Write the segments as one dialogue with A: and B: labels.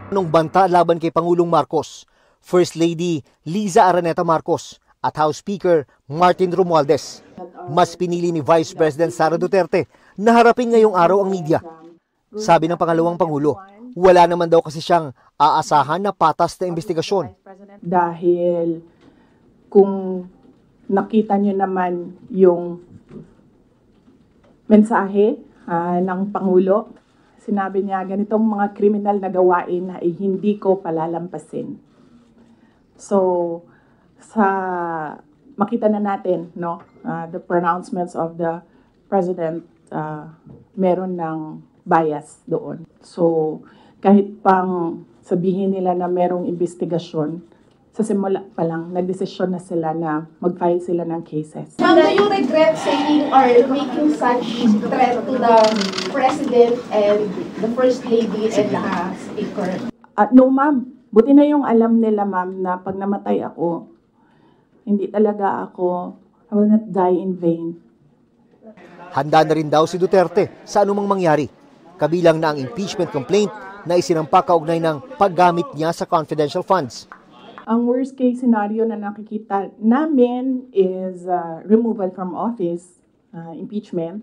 A: Anong banta laban kay Pangulong Marcos, First Lady Liza Araneta Marcos at House Speaker Martin Romualdez. Mas pinili ni Vice President Sara Duterte na harapin ngayong araw ang media. Sabi ng pangalawang Pangulo, wala naman daw kasi siyang aasahan na patas na investigasyon.
B: Dahil kung nakita niyo naman yung mensahe ng Pangulo, sinabi niya ganitong mga kriminal na gawain ay hindi ko palalampasin. So, makita na natin, no, the pronouncements of the President, meron ng bias doon. So, kahit pang sabihin nila na merong investigasyon, sa simula pa lang, nagdesisyon na sila na mag-file sila ng cases.
C: Ma'am, do you regret saying or making such threat to the President and the First Lady and the Speaker?
B: No, ma'am. Buti na yung alam nila, ma'am, na pag namatay ako, hindi talaga ako, I will not die in vain.
A: Handa na rin daw si Duterte sa anumang mangyari, kabilang na ang impeachment complaint na isinampa kaugnay ng paggamit niya sa confidential funds.
B: Ang worst case scenario na nakikita namin is removal from office, impeachment,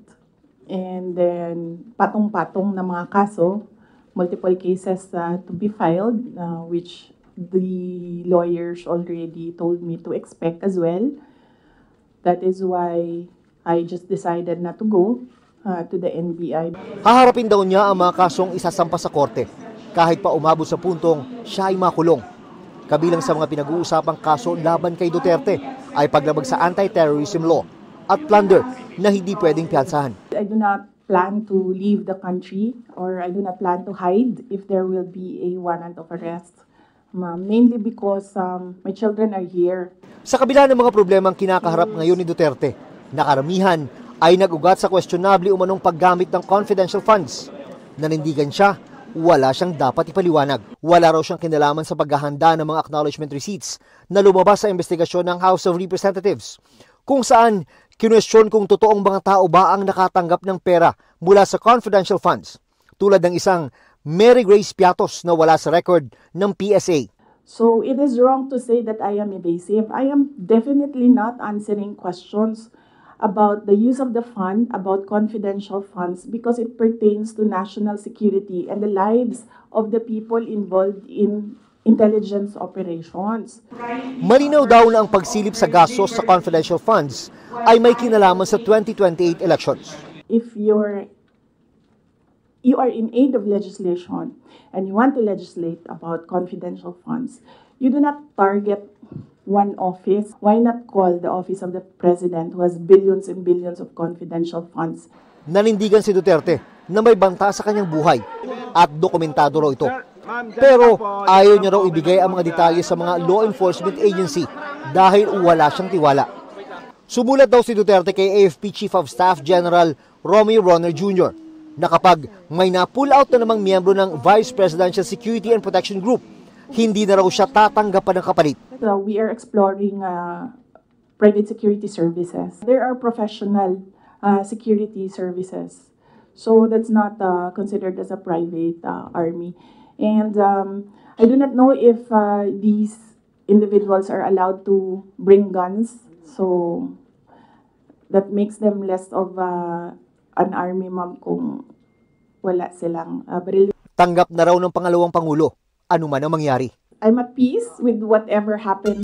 B: and then patong-patong na mga kaso, multiple cases to be filed, which the lawyers already told me to expect as well. That is why I just decided not to go to the NBI.
A: Haharapin daw niya ang mga kasong isasampa sa korte, kahit pa umabot sa puntong siya ay makulong. Kabilang sa mga pinag-uusapang kaso laban kay Duterte ay paglabag sa anti-terrorism law at plunder na hindi pwedeng piyansahan.
B: I do not plan to leave the country or I do not plan to hide if there will be a warrant of arrest. Mainly because my children are here.
A: Sa kabila ng mga problemang kinakaharap ngayon ni Duterte, nakaramihan ay nag-ugat sa questionable umanong paggamit ng confidential funds. Nanindigan siya, wala siyang dapat ipaliwanag. Wala raw siyang kinalaman sa paghahanda ng mga acknowledgement receipts na lumabas sa investigasyon ng House of Representatives, kung saan kinwestiyon kung totoong mga tao ba ang nakatanggap ng pera mula sa confidential funds, tulad ng isang Mary Grace Piatos na wala sa record ng PSA.
B: So it is wrong to say that I am evasive. I am definitely not answering questions about the use of the fund, about confidential funds, because it pertains to national security and the lives of the people involved in intelligence operations.
A: Malinaw daw na ang pagsilip sa gastos sa confidential funds ay may kinalaman sa 2028 elections.
B: If you are in aid of legislation and you want to legislate about confidential funds, you do not target one office. Why not call the office of the President who has billions and billions of confidential funds?
A: Nanindigan si Duterte na may banta sa kanyang buhay at dokumentado raw ito. Pero ayaw niya raw ibigay ang mga detalye sa mga law enforcement agency dahil wala siyang tiwala. Sumulat daw si Duterte kay AFP Chief of Staff General Romeo Bronner Jr. na kapag may na-pull out na namang miyembro ng Vice Presidential Security and Protection Group, hindi na raw siya tatanggapan ng kapalit.
B: We are exploring private security services. There are professional security services. So that's not considered as a private army. And I do not know if these individuals are allowed to bring guns. So that makes them less of an army, ma'am, kung wala silang baril.
A: Tanggap na raw ng pangalawang Pangulo, ano man ang mangyari.
B: I'm at peace with whatever happens.